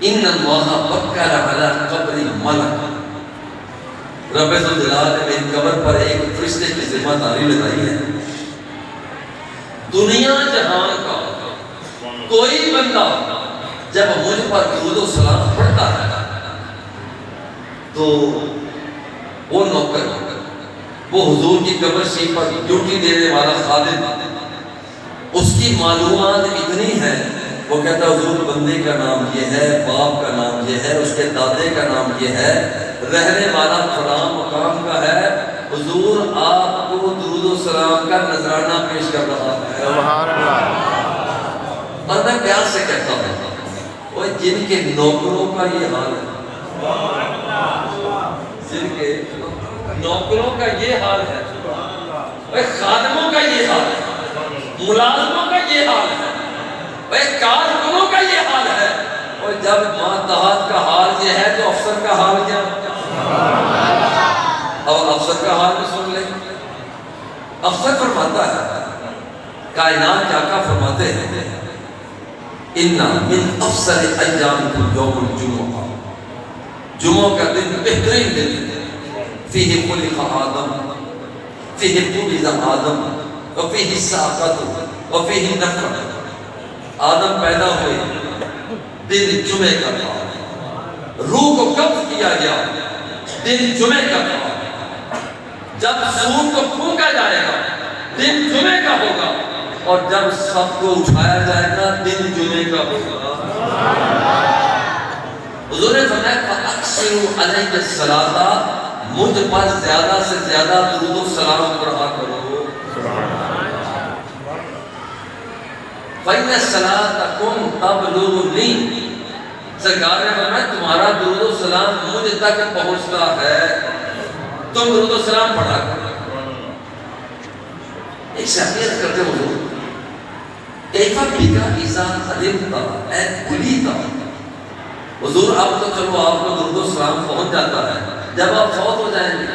ان اللہ وکل علی قبر ملک، رب ذوالجلال نے میری قبر پر ایک فرشتے کی ذمہ داری لگائی ہے، دنیا جہان کا کوئی بندہ جب مجھ پر درود و سلام پڑھتا ہے تو وہ نوکر، وہ حضور کی قبر شریف پر ڈیوٹی دینے والا خادم، اس کی معلومات اتنی ہے، وہ کہتا ہے حضور بندے کا نام یہ ہے، باپ کا نام یہ ہے، اس کے دادے کا نام یہ ہے، رہنے والا فلاں مقام کا ہے، حضور آپ کو درود و سلام کا نذرانہ پیش کر رہا ہے۔ سبحان اللہ۔ اور میں پیار سے کہتا ہوں وہ جن کے نوکروں کا یہ حال ہے، جن کے نوکروں کا یہ حال ہے، وہ خادموں کا یہ حال ہے، ملازموں کا یہ حال ہے، وہ کارکنوں کا یہ حال ہے، اور جب ماتحت کا حال یہ ہے تو افسر کا حال کیا؟ اب افسر کا حال میں سن لیں، افسر فرماتا ہے، کائنات کیا کا فرماتے ہیں، اِنَّا مِنْ أَفْسَرِ أَيَّامِكُمْ يَوْمُ الْجُمُعَةِ، جمعہ کا دن بہترین دن ہے، فِيهِ خُلِقَ آدم، فِيهِ قُبِضَ آدم، وَفِيهِ السَّاقَةُ وَفِيهِ النَّفْخَةُ، آدم پیدا ہوئے دن جمعہ کا تھا، روح کو قبض کیا گیا دن جمعہ کا تھا، جب سور کو پھونکا جائے گا دن جمعہ کا ہوگا، اور جب سب کو اٹھایا جائے گا دن جمعے کا ہوگا۔ حضور نے فرمایا فَأَكْثِرُوا عَلَيَّ الصَّلَاةَ، مجھ پر زیادہ سے زیادہ درود و سلام پڑھا کرو۔ فَإِنَّ الصَّلَاةَكُمْ تَبْلُغُنِي، سرکار نے فرمایا تمہارا درود و سلام مجھ تک پہنچتا ہے، تم درود و سلام پڑھا کرو۔ ایک شخصیت کرتے حضور کیفا بِکَ اِذَا عَلِمْتَ، اے بلیتا، حضور اب تو چلو آپ کو درود و سلام پہنچ جاتا ہے، جب آپ فوت ہو جائیں گے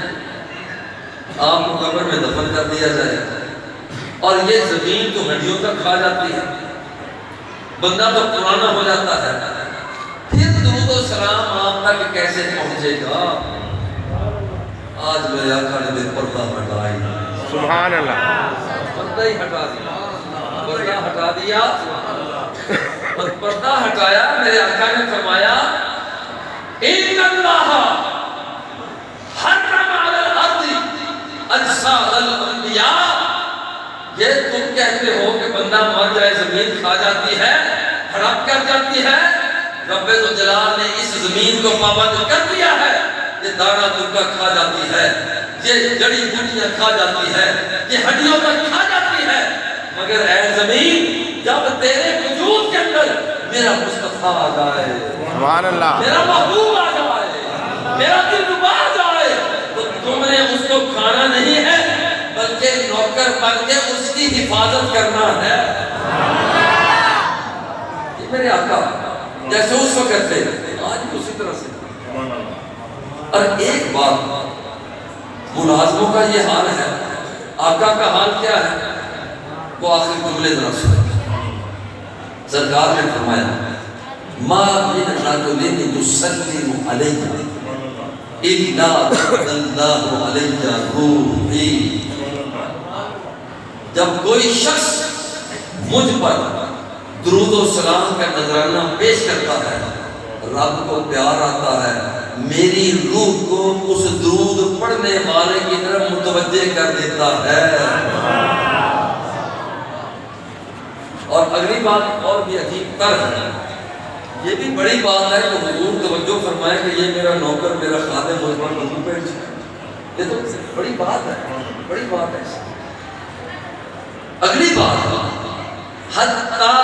آپ کو قبر میں دفن کر دیا جائے گا، اور یہ زمین تو ہڈیوں تک کھا جاتی ہے، بندہ تو پرانا ہو جاتا ہے، پھر درود و سلام آپ تک کیسے پہنچے گا؟ آج میرے آقا نے دن پردہ ہٹائی، سبحان اللہ، پردہ ہی ہٹا دیا، پردہ ہٹا دیا، پردہ ہٹایا، میرے آقا نے فرمایا ان اللہ حرم علی الارض اجساد الانبیاء، یہ تم کہتے ہو کہ بندہ مر جائے زمین کھا جاتی ہے، ہڑپ کر جاتی ہے، رب ذوالجلال نے اس زمین کو پابند کر دیا ہے، یہ دانا دکا کھا جاتی ہے، یہ جڑی بوٹیاں کھا جاتی ہے، یہ ہڈیوں تک کھا جاتی ہے، مگر اے زمین جب تیرے وجود کے اندر میرا مصطفیٰ آ جائے، سبحان اللہ، میرا محبوب آ جائے، میرا دلربا آ جائے، تو تم نے اس کو کھانا نہیں ہے بلکہ نوکر بن کے اس کی حفاظت کرنا ہے۔ یہ میرے آقا جیسے اس وقت تھے آج بھی اسی طرح سے۔ اور ایک بات ملازموں کا یہ حال ہے، آقا کا حال کیا ہے؟ وہ آخر جملے ذرا سنیں۔ سرکار نے فرمایا ما من رجل یسلم علی الا اللہ علی روحی، جب کوئی شخص مجھ پر درود و سلام کا نذرانہ پیش کرتا ہے، رب کو پیار آتا ہے، میری روح کو اس درود پڑھنے والے کی طرف متوجہ کر دیتا ہے۔ اور اگلی بات اور بھی عجیب تر ہے، یہ بھی بڑی بات ہے کہ حضور توجہ فرمائے کہ یہ میرا نوکر میرا خادم مجھ پر درود پیش کرے، یہ تو بڑی بات ہے، بڑی بات ہے۔ اگلی بات حتیٰ،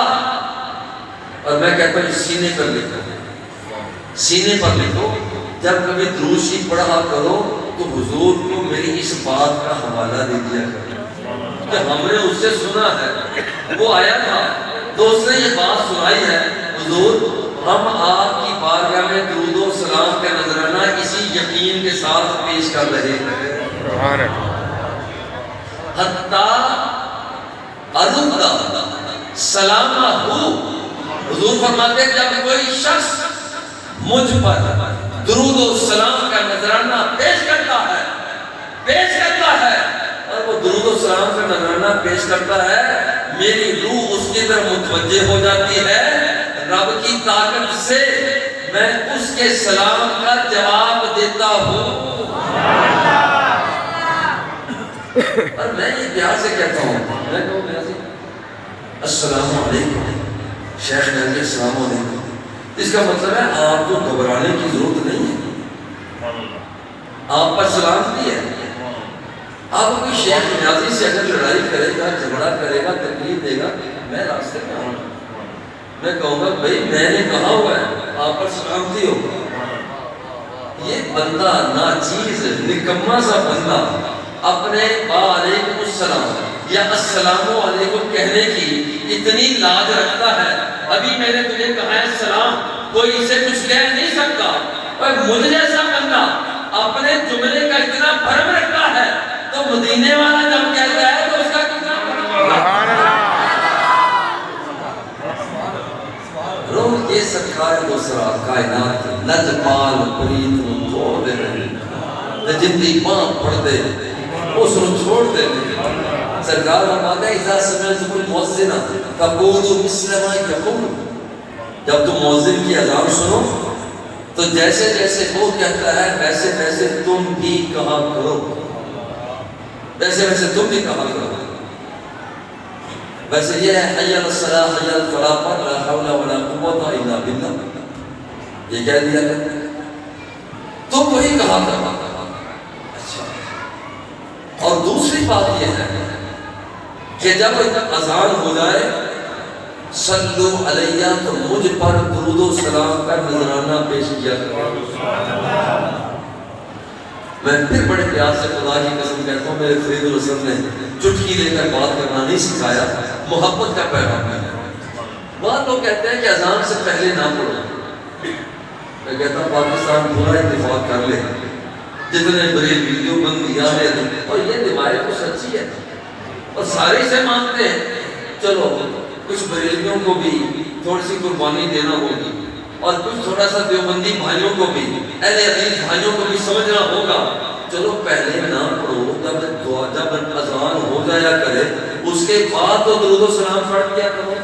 اور میں کہتا ہوں سینے پر لکھو، سینے پر لکھو، جب کبھی درود شریف پڑھا کرو تو حضور کو میری اس بات کا حوالہ دے دیا کرو کہ ہم نے اس سے سنا ہے، وہ آیا تھا تو اس نے یہ بات سنائی ہے، حضور ہم آپ کی بارگاہ میں درود و سلام کا نذرانہ اسی یقین کے ساتھ پیش کر رہے ہیں۔ حتیٰ ارد سلامہ ہو، حضور فرماتے ہیں جب کوئی شخص مجھ پر درود و سلام کا نذرانہ پیش کرتا ہے اور وہ درود و سلام کا نذرانہ پیش کرتا ہے، میری روح اس کی طرف متوجہ ہو جاتی ہے، رب کی طاقت سے میں اس کے سلام کا جواب دیتا ہوں۔ اور میں یہ پیار سے کہتا ہوں، میں کہوں السلام علیکم، شیخ نے السلام علیکم، اس کا مطلب ہے آپ کو گھبرانے کی ضرورت نہیں ہے، آپ پر سلامتی ہے۔ آپ کوئی شیخ نیازی سے اگر لڑائی کرے گا، جھگڑا کرے گا، تکلیف دے گا، میں راستے میں آؤں گا، میں کہوں گا بھائی میں نے کہا ہوا ہے آپ پر سلامتی ہو۔ یہ بندہ ناچیز نکما سا بندہ اپنے وعلیکم السلام یا السلام علیکم کہنے کی اتنی لاج رکھتا ہے، ابھی میں نے تجھے کہا ہے السلام، کوئی اسے کچھ کہہ نہیں سکتا، اور مجھ جیسا بندہ اپنے جملے کا اتنا بھرم رکھتا ہے تو مدینے والا جب کہتا ہے تو اس کا کتنا روح یہ سرکار دوسرا کائنات لجپال پریت نو توڑ دے رہے جندی ماں پڑھ دے اس رو چھوڑ دے رہے۔ سرکار فرماتا ہے اذا سمعتم المؤذن فقولوا مثل ما یقول، جب تم مؤذن کی اذان سنو تو جیسے جیسے وہ کہتا ہے ویسے ویسے تم بھی کہا کرو، ویسے ویسے تم بھی کہا کرو۔ ویسے یہ ہے حی علی الصلاۃ حی علی الفلاح پر لا حول ولا قوت الا باللہ، یہ کہہ دیا کرتے ہیں تم وہی کہا کرو۔ اچھا، اور دوسری بات یہ ہے کہ جب اذان ہو جائے صلو علیہ تو مجھ پر درود و سلام کا نذرانہ پیش کیا کرو۔ میں پھر بڑے پیار سے خدا کی قسم کہتا ہوں، میرے فرید الحسن نے چٹکی لے کر بات کرنا نہیں سکھایا، محبت کا پیغام ہے۔ بہت لوگ کہتے ہیں کہ اذان سے پہلے نہ پڑھو، میں کہتا ہوں پاکستان پورا اتفاق کر لے، جتنے بریلوی دیوبندی اور یہ روایت تو سچی ہے اور سارے اسے مانتے ہیں، چلو کچھ بریلویوں کو بھی تھوڑی سی قربانی دینا ہوگی اور کچھ تھوڑا سا دیوبندی بھائیوں کو بھی، اہل حدیث بھائیوں کو بھی سمجھنا ہوگا، چلو پہلے نہ پڑھو، جب اذان ہو جایا کرے اس کے بعد تو درود و سلام پڑھ کیا کرو۔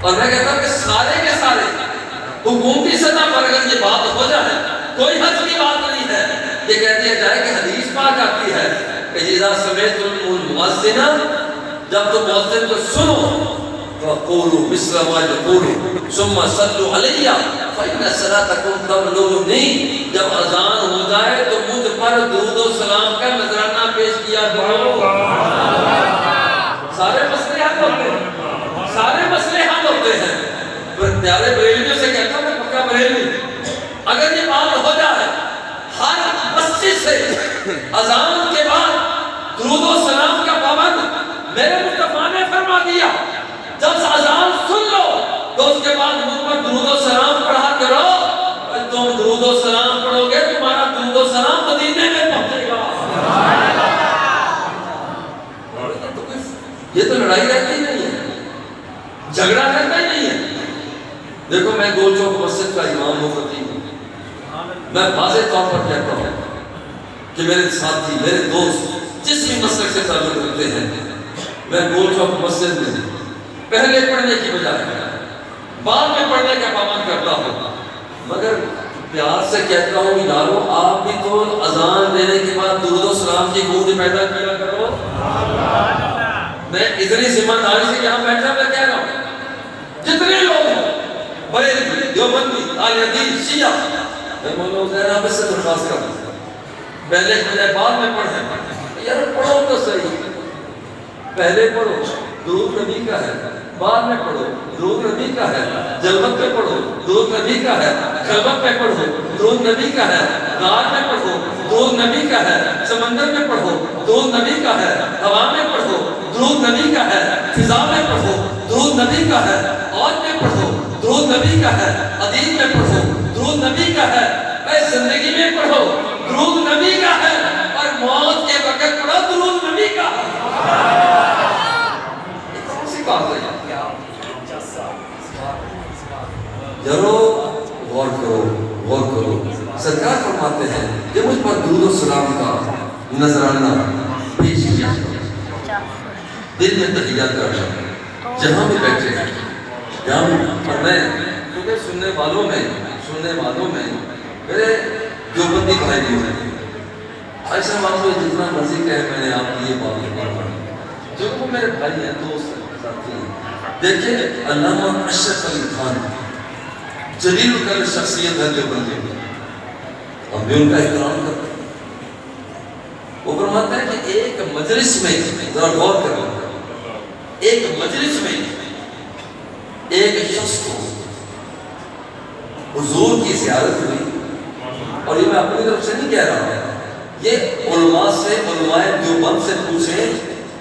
اور میں کہتا ہوں کہ سارے کے سارے حکومتی سطح پر اگر یہ بات ہو جائے، کوئی حد کی بات نہیں ہے، یہ کہہ دیا جائے کہ حدیث پاک آتی ہے کہ اذا سمعتم المؤذن، جب تم مؤذن کو سنو فقولوا مثل ما یقول ثم صلوا علی فإن صلاتکم تبلغنی، جب اذان ہو جائے تو مجھ پر درود و سلام کا نذرانہ پیش کیا کرو۔ سارے مسئلے حل ہوتے ہیں، سارے مسئلے حل ہوتے ہیں۔ پیارے بریلویوں سے کہتا ہوں، میں پکا بریلوی، اگر یہ بات ہو جائے ہر مسجد سے اذان کے بعد درود و سلام کا پابند، میرے مصطفیٰ نے فرما دیا جب اذان سن لو تو اس کے بعد مجھ پر درود و سلام پڑھا کرو، تم درود و سلام پڑھو گے تمہارا درود و سلام مدینے میں پہنچے گا۔ یہ تو لڑائی رہتی نہیں ہے، دیکھو میں گول چوک مسجد کا امام ہوں، خطیب ہوں، میں واضح طور پر کہتا ہوں کہ میرے ساتھی، میرے دوست جس بھی مسلک سے تعلق رکھتے ہیں، میں گول چوک مسجد میں پہلے پڑھنے کی بجائے بعد میں پڑھنے کا پابند کرتا ہوں، مگر پیار سے کہتا ہوں یارو آپ بھی تو اذان دینے کے بعد درود و سلام کی گونج پیدا کیا کرو۔ میں اتنی ذمہ داری سے یہاں بیٹھا میں کہہ رہا ہوں جتنے لوگ ہیں بریلوی، دیوبندی، اہل حدیث، شیعہ، میں مولانا حسین آپ سے درخواست کرتا ہوں پہلے کے بجائے بعد میں پڑھیں، یار پڑھو تو صحیح، پہلے پڑھو درود نبی کا ہے، بعد میں پڑھو درود نبی کا ہے، جلوت پہ پڑھو درود نبی کا ہے، خلوت پہ پڑھو درود نبی کا ہے، غار میں پڑھو درود نبی کا ہے، سمندر میں پڑھو درود نبی کا ہے، ہوا میں پڑھو درود نبی کا ہے، فضا میں پڑھو درود نبی کا ہے، عود میں پڑھو درود نبی کا ہے، حدید میں پڑھو درود نبی کا ہے، اے زندگی میں پڑھو درود نبی کا ہے، اور موت کے وقت پڑھو درود نبی کا ہے۔ اسی بات ہے یارو، غور کرو غور کرو۔ سرکار فرماتے ہیں کہ مجھ پر درود و سلام کا نذرانہ پیش کیا، دل میں تحیات کرنا، جہاں بھی بیٹھے ہیں جہاں بھی، اور میں کیونکہ سننے والوں میں میرے دیوبندی بھائی بھی ہیں، ایسا بات کو جتنا مرضی کہے میں نے آپ کی یہ بات پڑھا، جو وہ میرے بھائی ہیں، دوست ہیں، ساتھی ہیں۔ دیکھیں علامہ اشرف علی خان جلیل القدر شخصیت ہے دیوبندی میں، ہم بھی ان کا احترام کرتے ہیں۔ وہ فرماتا ہے کہ ایک مجلس میں، ذرا غور کرو، ایک مجلس میں ایک شخص کو حضور کی زیارت ہوئی، اور یہ میں اپنی طرف سے نہیں کہہ رہا ہوں، یہ علماء سے، علماء دیوبند سے پوچھیں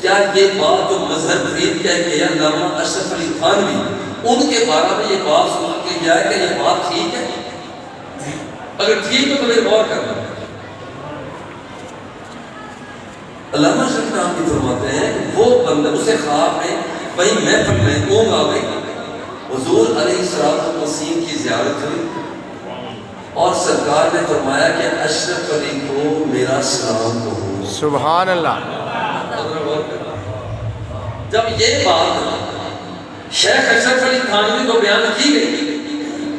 کیا یہ بات جو مظہر فرید کہہ کے علامہ اشرف علی خان بھی ان کے بارے میں یہ بات سنا کے جائے کہ یہ بات ٹھیک ہے؟ اگر ٹھیک ہے تو میرے غور کرنا۔ علامہ اشرف خان بھی فرماتے ہیں کہ وہ بندہ اسے خواب میں وہی محفل میں اونگ آ گئی، حضور علیہ السلام کی زیارت ہوئی، اور سرکار نے فرمایا کہ اشرف علی کو میرا سلام کہو۔ سبحان اللہ۔ جب یہ بات شیخ اشرف علی تھانوی کو بیان کی گئی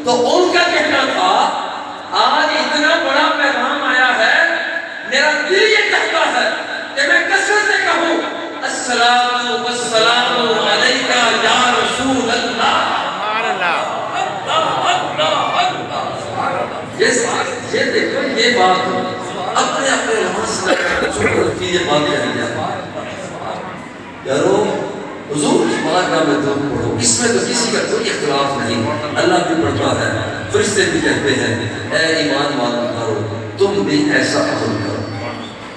تو ان کا کہنا تھا آج اتنا بڑا پیغام آیا ہے، میرا دل یہ کہتا ہے کہ میں کثرت سے کہوں الصلاۃ والسلام علیک یا رسول اللہ۔ یہ دیکھو یہ بات اپنے اپنے لحاظ سے یہ بات کہی جائے، یارو حضور کی بارگاہ میں دعا پڑھو، اس میں تو کسی کا کوئی اختلاف نہیں، اللہ بھی پڑھتا ہے، فرشتے بھی کہتے ہیں اے ایمان والو تم بھی ایسا عمل کرو۔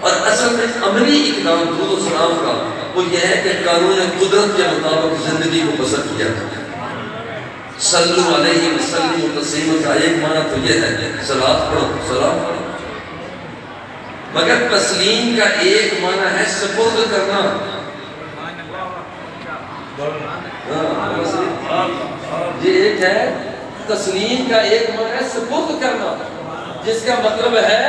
اور اصل میں عملی اقدام درود و سلام کا وہ یہ ہے کہ قانون قدرت کے مطابق زندگی کو بسر کیا جائے۔ صلو علیہ وسلم تسلیما کا ایک معنی تو یہ ہے صلاۃ پڑھو، سلام پڑھو، مگر تسلیم کا ایک معنی ہے سپرد کرنا۔ یہ ایک ہے تسلیم کا ایک معنی ہے سپرد کرنا، جس کا مطلب ہے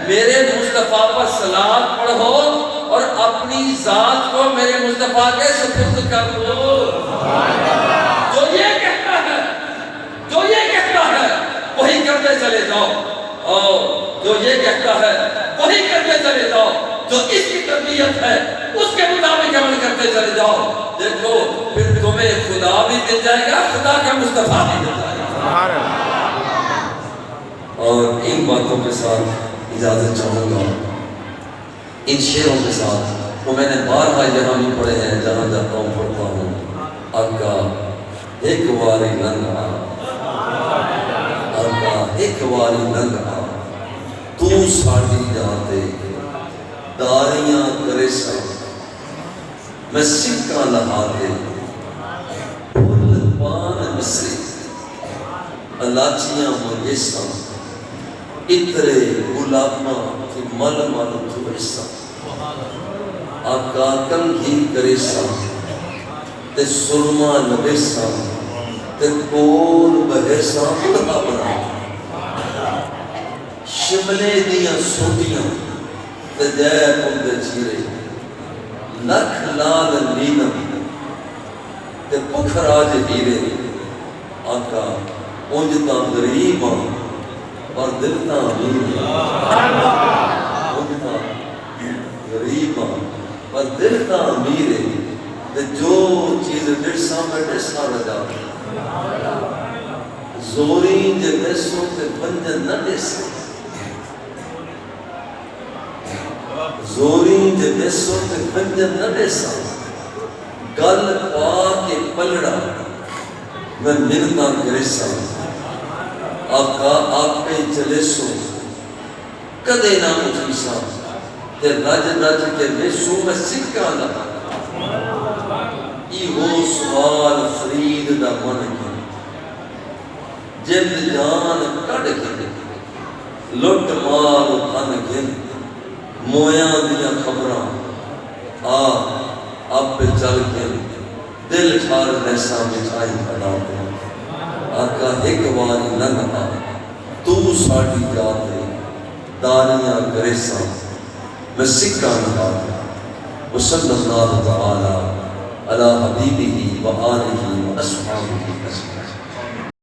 میرے مصطفیٰ پر صلاۃ پڑھو اور اپنی ذات کو میرے مصطفیٰ کے سپرد کر دو۔ جو یہ کہتا ہے وہی کرتے چلے جاؤ، اور جو یہ کہتا ہے وہی کرتے چلے جاؤ، جو اس کی تربیت ہے اس کے مطابق عمل کرتے چلے جاؤ، دیکھو پھر تمہیں خدا بھی مل جائے گا، خدا کا مصطفیٰ بھی مل جائے گا۔ اور ان باتوں کے ساتھ اجازت چاہوں گا، ان شعروں کے ساتھ وہ میں نے بارہا یہاں بھی پڑھے ہیں، جہاں جاتا ہوں پڑھتا ہوں۔ آقا ایک واری لنگ آ، آقا ایک واری لنگ آ، تو ساڑھی جاتے داریاں کرے سا، میں سکہ لہاتے پھول پان مصری، الاچیاں منگیساں اترے گلاباں کی مل مل تھوڑیسا، آقا کنگھی کریسا تے سرما نبیسا تے تے کول بہیسا بنا بنا شملے دیاں سوٹیاں تے جے پندے چیرے لکھ لال نیدم تے پکھراج ہیرے آقا اونجتا غریب اور دلتا امیر اونجتا غریب اور دلتا امیر تے جو چیز ڈرسا میں ڈرسا رجا زورین جے بیسوں تے بنجن نہ ڈرسا زورین جے بیسوں تے بنجن نہ ڈرسا گل پا کے پلڑا میں منتا گرسا آقا آپ پہ چلے سو کدے نہ اٹھیسا تے رج رج کے بیسو میں سکھا لگا ایہو سوال فرید دا من کے جند جان کڑ کے لٹ مال دھن کے مویاں دیا خبراں آپ پہ چل کے دل ٹھار ایسا مٹھائی بنا دے آقا ایک واری لنگ آ تو ساڑھی جاتے دانیاں گریساں میں سکھا نہ دے وصلی اللہ تعالی علی حبیبہ و آلہ و اصحابہ